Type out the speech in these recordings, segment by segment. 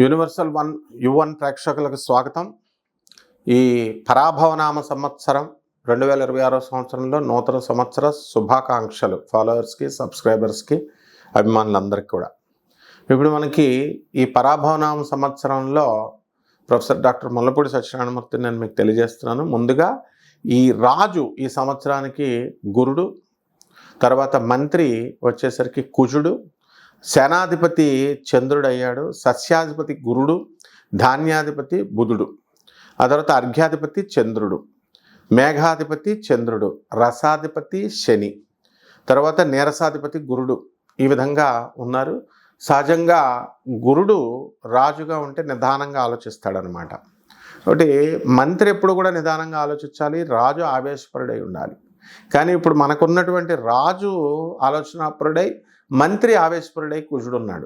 Universal one యు1 ప్రేక్షకులకు స్వాగతం. ఈ పరాభవనామ సంవత్సరం 2026 సంవత్సరంలో నూతన సంవత్సర శుభాకాంక్షలు ఫాలోవర్స్కి, సబ్స్క్రైబర్స్కి, అభిమానులందరికీ కూడా. ఇప్పుడు మనకి ఈ పరాభవనామ సంవత్సరంలో ప్రొఫెసర్ డాక్టర్ ముల్లపూడి సత్యనారాయణమూర్తిని నేను మీకు తెలియజేస్తున్నాను. ముందుగా ఈ రాజు ఈ సంవత్సరానికి గురుడు, తర్వాత మంత్రి వచ్చేసరికి కుజుడు, సేనాధిపతి చంద్రుడు అయ్యాడు, సస్యాధిపతి గురుడు, ధాన్యాధిపతి బుధుడు, ఆ తర్వాత అర్ఘ్యాధిపతి చంద్రుడు, మేఘాధిపతి చంద్రుడు, రసాధిపతి శని, తర్వాత నీరసాధిపతి గురుడు. ఈ విధంగా ఉన్నారు. సహజంగా గురుడు రాజుగా ఉంటే నిదానంగా ఆలోచిస్తాడనమాట. కాబట్టి మంత్రి ఎప్పుడు కూడా నిదానంగా ఆలోచించాలి, రాజు ఆవేశపరుడై ఉండాలి. కానీ ఇప్పుడు మనకున్నటువంటి రాజు ఆలోచనాపరుడై, మంత్రి ఆవేశపరుడై కుజుడున్నాడు.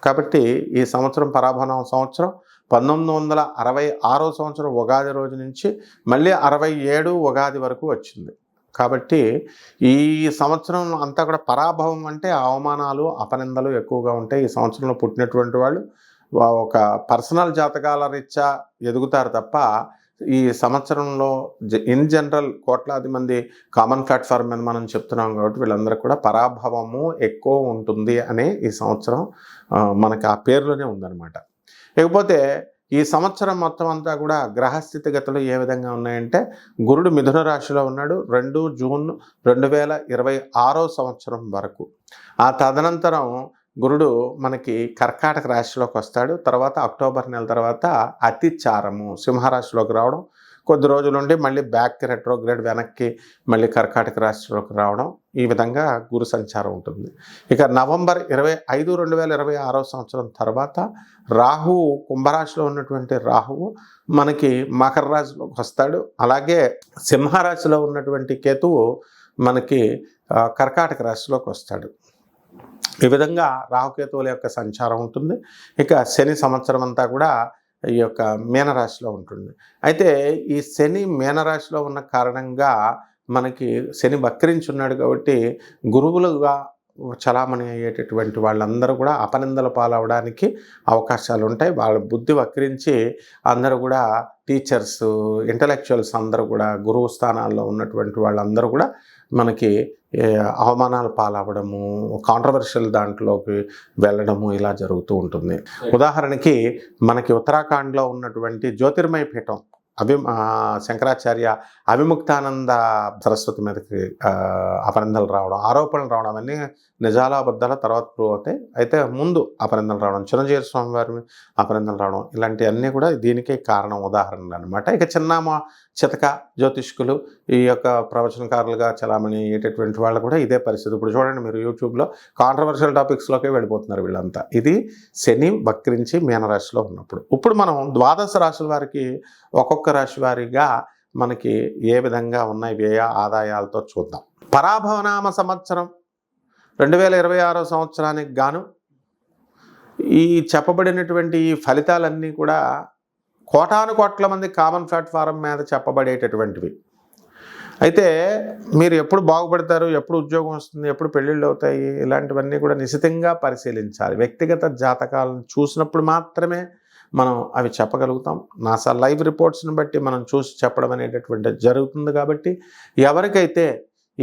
కాబట్టి ఈ సంవత్సరం పరాభవనామ సంవత్సరం 1966 సంవత్సరం ఉగాది రోజు నుంచి మళ్ళీ 67 ఉగాది వరకు వచ్చింది. కాబట్టి ఈ సంవత్సరం అంతా కూడా పరాభవం అంటే అవమానాలు, అపనిందలు ఎక్కువగా ఉంటాయి. ఈ సంవత్సరంలో పుట్టినటువంటి వాళ్ళు ఒక పర్సనల్ జాతకాల రీత్యా ఎదుగుతారు తప్ప ఈ సంవత్సరంలో ఇన్ జనరల్ కోట్లాది మంది కామన్ ప్లాట్ఫామ్ మీద మనం చెప్తున్నాం కాబట్టి వీళ్ళందరూ కూడా పరాభవము ఎక్కువ ఉంటుంది అనే ఈ సంవత్సరం మనకి ఆ పేరులోనే ఉందన్నమాట. లేకపోతే ఈ సంవత్సరం మొత్తం అంతా కూడా గ్రహస్థితిగతులు ఏ విధంగా ఉన్నాయంటే, గురుడు మిథున రాశిలో ఉన్నాడు 2 జూన్ 2026 సంవత్సరం వరకు. ఆ తదనంతరం గురుడు మనకి కర్కాటక రాశిలోకి వస్తాడు. తర్వాత అక్టోబర్ నెల తర్వాత అతిచారము సింహరాశిలోకి రావడం, కొద్ది రోజుల నుండి మళ్ళీ బ్యాక్ రెట్రోగ్రేడ్ వెనక్కి మళ్ళీ కర్కాటక రాశిలోకి రావడం, ఈ విధంగా గురు సంచారం ఉంటుంది. ఇక నవంబర్ 25, 2026 సంవత్సరం తర్వాత రాహువు కుంభరాశిలో ఉన్నటువంటి రాహువు మనకి మకర రాశిలోకి వస్తాడు. అలాగే సింహరాశిలో ఉన్నటువంటి కేతువు మనకి కర్కాటక రాశిలోకి వస్తాడు. ఈ విధంగా రాహుకేతువుల యొక్క సంచారం ఉంటుంది. ఇక శని సంవత్సరం అంతా కూడా ఈ యొక్క మీనరాశిలో ఉంటుంది. అయితే ఈ శని మీనరాశిలో ఉన్న కారణంగా మనకి శని వక్రించున్నాడు కాబట్టి గురువులుగా చలామణి అయ్యేటటువంటి వాళ్ళందరూ కూడా అపనిందల పాలవడానికి అవకాశాలు ఉంటాయి. వాళ్ళ బుద్ధి వక్రించి అందరూ కూడా టీచర్స్, ఇంటలెక్చువల్స్ అందరూ కూడా గురువు స్థానాల్లో ఉన్నటువంటి వాళ్ళందరూ కూడా మనకి అవమానాలు పాలవ్వడము, కాంట్రవర్షియల్ దాంట్లోకి వెళ్ళడము ఇలా జరుగుతూ ఉంటుంది. ఉదాహరణకి మనకి ఉత్తరాఖండ్లో ఉన్నటువంటి జ్యోతిర్మయ పీఠం శంకరాచార్య అవిముక్తానంద సరస్వతి మీదకి అపనిందలు రావడం, ఆరోపణలు రావడం అన్నీ నిజాల అబద్ధాల తర్వాత ప్రూవ్ అవుతాయి. అయితే ముందు అపనిందలు రావడం, చిరంజీవి స్వామి వారి అపనిందలు రావడం, ఇలాంటివన్నీ కూడా దీనికే కారణం, ఉదాహరణలు అనమాట. ఇక చిన్నామ చితక జ్యోతిష్కులు, ఈ యొక్క ప్రవచనకారులుగా చలామణి అయ్యేటటువంటి వాళ్ళు కూడా ఇదే పరిస్థితి. ఇప్పుడు చూడండి మీరు యూట్యూబ్లో కాంట్రవర్షియల్ టాపిక్స్లోకే వెళ్ళిపోతున్నారు వీళ్ళంతా. ఇది శని వక్రించి మీనరాశిలో ఉన్నప్పుడు. ఇప్పుడు మనం ద్వాదశ రాశుల వారికి ఒక్కొక్క రాశి వారిగా మనకి ఏ విధంగా ఉన్నాయి వ్యయ ఆదాయాలతో చూద్దాం. పరాభవనామ సంవత్సరం 2026 సంవత్సరానికి గాను ఈ చెప్పబడినటువంటి ఈ ఫలితాలన్నీ కూడా కోటాను కోట్ల మంది కామన్ ప్లాట్ఫారం మీద చెప్పబడేటటువంటివి. అయితే మీరు ఎప్పుడు బాగుపడతారు, ఎప్పుడు ఉద్యోగం వస్తుంది, ఎప్పుడు పెళ్ళిళ్ళు అవుతాయి, ఇలాంటివన్నీ కూడా నిశితంగా పరిశీలించాలి. వ్యక్తిగత జాతకాలను చూసినప్పుడు మాత్రమే మనం అవి చెప్పగలుగుతాం. నాసా లైవ్ రిపోర్ట్స్ని బట్టి మనం చూసి చెప్పడం అనేటటువంటి జరుగుతుంది. కాబట్టి ఎవరికైతే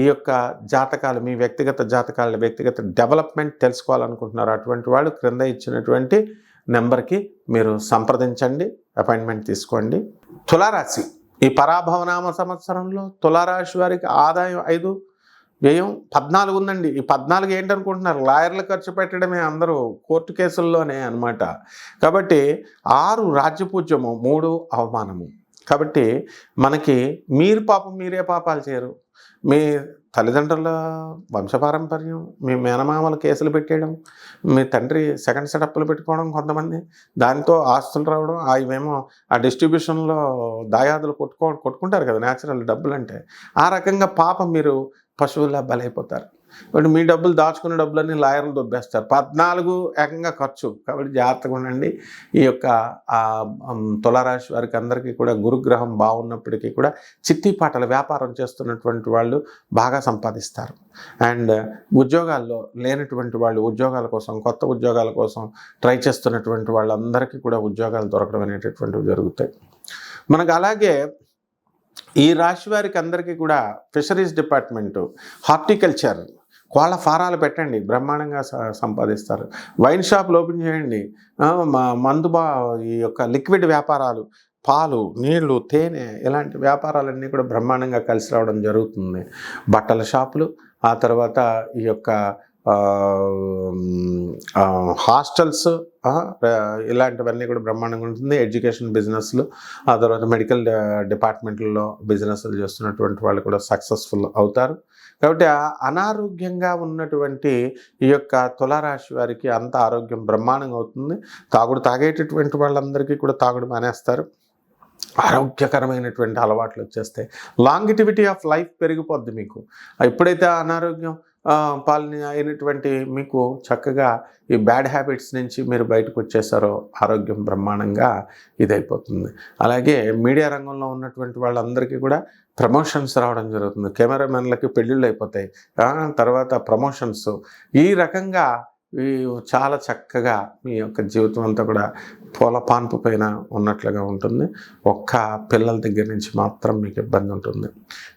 ఈ యొక్క జాతకాలు, మీ వ్యక్తిగత జాతకాలు, వ్యక్తిగత డెవలప్మెంట్ తెలుసుకోవాలనుకుంటున్నారు అటువంటి వాళ్ళు క్రింద ఇచ్చినటువంటి నెంబర్కి మీరు సంప్రదించండి, అపాయింట్మెంట్ తీసుకోండి. తులారాశి ఈ పరాభవనామ సంవత్సరంలో తులారాశి వారికి ఆదాయం 5, వ్యయం 14 ఉందండి. ఈ 14 ఏంటనుకుంటున్నారు? లాయర్లు ఖర్చు పెట్టడమే, అందరూ కోర్టు కేసుల్లోనే అనమాట. కాబట్టి 6 రాజ్యపూజ్యము, 3 అవమానము. కాబట్టి మనకి మీరు పాపం మీరే పాపాలు చేయరు. మీ తల్లిదండ్రుల వంశపారంపర్యం, మీ మేనమామల కేసులు పెట్టేయడం, మీ తండ్రి సెకండ్ సెటప్లు పెట్టుకోవడం, కొంతమంది దాంతో ఆస్తులు రావడం, ఇవేమో ఆ డిస్ట్రిబ్యూషన్లో దాయాదులు కొట్టుకుంటారు కదా న్యాచురల్ డబ్బులు అంటే. ఆ రకంగా పాపం మీరు పశువులా బలైపోతారు. కాబట్టి మీ డబ్బులు దాచుకున్న డబ్బులన్నీ లాయర్లు దొబ్బేస్తారు. 14 ఏకంగా ఖర్చు. కాబట్టి జాగ్రత్తగా ఉండండి. ఈ యొక్క తులారాశి వారికి అందరికీ కూడా గురుగ్రహం బాగున్నప్పటికీ కూడా చిట్టీపాటల వ్యాపారం చేస్తున్నటువంటి వాళ్ళు బాగా సంపాదిస్తారు. అండ్ ఉద్యోగాల్లో లేనటువంటి వాళ్ళు ఉద్యోగాల కోసం, కొత్త ఉద్యోగాల కోసం ట్రై చేస్తున్నటువంటి వాళ్ళందరికీ కూడా ఉద్యోగాలు దొరకడం అనేటటువంటివి జరుగుతాయి. మనకు అలాగే ఈ రాశి వారికి అందరికీ కూడా ఫిషరీస్ డిపార్ట్మెంటు, హార్టికల్చర్, కోళ్ళ ఫారాలు పెట్టండి, బ్రహ్మాండంగా సంపాదిస్తారు. వైన్ షాపులు ఓపెన్ చేయండి. ఈ యొక్క లిక్విడ్ వ్యాపారాలు, పాలు, నీళ్లు, తేనె, ఇలాంటి వ్యాపారాలన్నీ కూడా బ్రహ్మాండంగా కలిసి రావడం జరుగుతుంది. బట్టల షాపులు, ఆ తర్వాత ఈ యొక్క హాస్టల్స్, ఇలాంటివన్నీ కూడా బ్రహ్మాండంగా ఉంటుంది. ఎడ్యుకేషన్ బిజినెస్లు, ఆ తర్వాత మెడికల్ డిపార్ట్మెంట్లలో బిజినెస్లు చేస్తున్నటువంటి వాళ్ళు కూడా సక్సెస్ఫుల్ అవుతారు. కాబట్టి అనారోగ్యంగా ఉన్నటువంటి ఈ యొక్క తులారాశి వారికి అంత ఆరోగ్యం బ్రహ్మాండంగా అవుతుంది. తాగేటటువంటి వాళ్ళందరికీ కూడా తాగుడు మానేస్తారు. ఆరోగ్యకరమైనటువంటి అలవాట్లు వచ్చేస్తాయి. లాంగిటివిటీ ఆఫ్ లైఫ్ పెరిగిపోద్ది మీకు. ఎప్పుడైతే అనారోగ్యం పాలన అయినటువంటి మీకు చక్కగా ఈ బ్యాడ్ హ్యాబిట్స్ నుంచి మీరు బయటకు వచ్చేసారో ఆరోగ్యం బ్రహ్మాండంగా ఇదైపోతుంది. అలాగే మీడియా రంగంలో ఉన్నటువంటి వాళ్ళందరికీ కూడా ప్రమోషన్స్ రావడం జరుగుతుంది. కెమెరామెన్లకి పెళ్ళిళ్ళు అయిపోతాయి, తర్వాత ప్రమోషన్స్, ఈ రకంగా చాలా చక్కగా మీ యొక్క జీవితం అంతా కూడా పూల పాన్పు పైన ఉన్నట్లుగా ఉంటుంది. ఒక్క పిల్లల దగ్గర నుంచి మాత్రం మీకు ఇబ్బంది ఉంటుంది.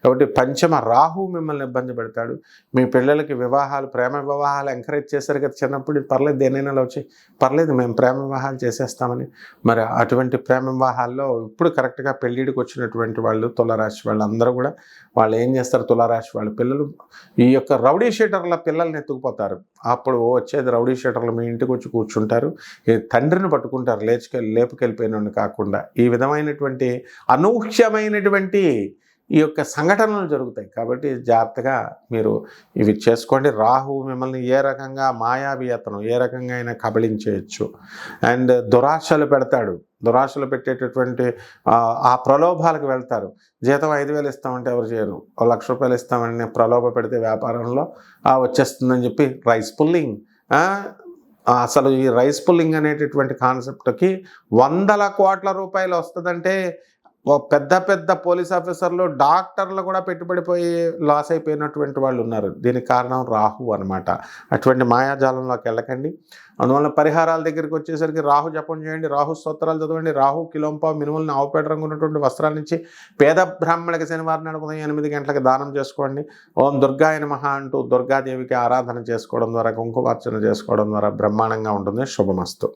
కాబట్టి పంచమ రాహు మిమ్మల్ని ఇబ్బంది పెడతాడు. మీ పిల్లలకి వివాహాలు, ప్రేమ వివాహాలు ఎంకరేజ్ చేశారు కదా చిన్నప్పుడు, పర్లేదు దేనైనా వచ్చి పర్లేదు మేము ప్రేమ వివాహాలు చేసేస్తామని. మరి అటువంటి ప్రేమ వివాహాల్లో ఇప్పుడు కరెక్ట్గా పెళ్ళిడికి వచ్చినటువంటి వాళ్ళు తులారాశి వాళ్ళు అందరూ కూడా వాళ్ళు ఏం చేస్తారు, తులారాశి వాళ్ళ పిల్లలు ఈ యొక్క రౌడీ షీటర్ల పిల్లల్ని ఎత్తుకుపోతారు. అప్పుడు వచ్చేది రౌడీ షీటర్లు మీ ఇంటికి వచ్చి కూర్చుంటారు, ఈ తండ్రిని పట్టుకుంటారు, లేపుకెళ్ళిపోయిన కాకుండా. ఈ విధమైనటువంటి అనూహ్యమైనటువంటి ఈ యొక్క సంఘటనలు జరుగుతాయి. కాబట్టి జాగ్రత్తగా మీరు ఇవి చేసుకోండి. రాహువు మిమ్మల్ని ఏ రకంగా మాయావియతనం, ఏ రకంగా అయినా కబళించేయచ్చు. అండ్ దురాశలు పెడతాడు. దురాశలు పెట్టేటటువంటి ఆ ప్రలోభాలకు వెళ్తారు. జీతం 5,000 ఇస్తామంటే ఎవరు చేయరు. 1,00,000 రూపాయలు ఇస్తామని ప్రలోభ పెడితే వ్యాపారంలో వచ్చేస్తుందని చెప్పి రైస్ పుల్లింగ్. అసలు ఈ రైస్ పుల్లింగ్ అనేటటువంటి కాన్సెప్ట్కి 100 కోట్ల రూపాయలు వస్తుందంటే పెద్ద పెద్ద పోలీస్ ఆఫీసర్లు, డాక్టర్లు కూడా పెట్టుబడిపోయి లాస్ అయిపోయినటువంటి వాళ్ళు ఉన్నారు. దీనికి కారణం రాహు అనమాట. అటువంటి మాయాజాలంలోకి వెళ్ళకండి. అందువల్ల పరిహారాల దగ్గరికి వచ్చేసరికి రాహు జపం చేయండి, రాహు స్తోత్రాలు చదవండి. రాహు కిలోంపావు మినుములను ఆవుపేట రంగు ఉన్నటువంటి వస్త్రాల నుంచి పేద బ్రాహ్మణులకి శనివారం నాడు ఉదయం 8 గంటలకు దానం చేసుకోండి. ఓం దుర్గాయ నమః అంటూ దుర్గాదేవికి ఆరాధన చేసుకోవడం ద్వారా, కుంకుమార్చన చేసుకోవడం ద్వారా బ్రహ్మాండంగా ఉంటుంది. శుభమస్తు.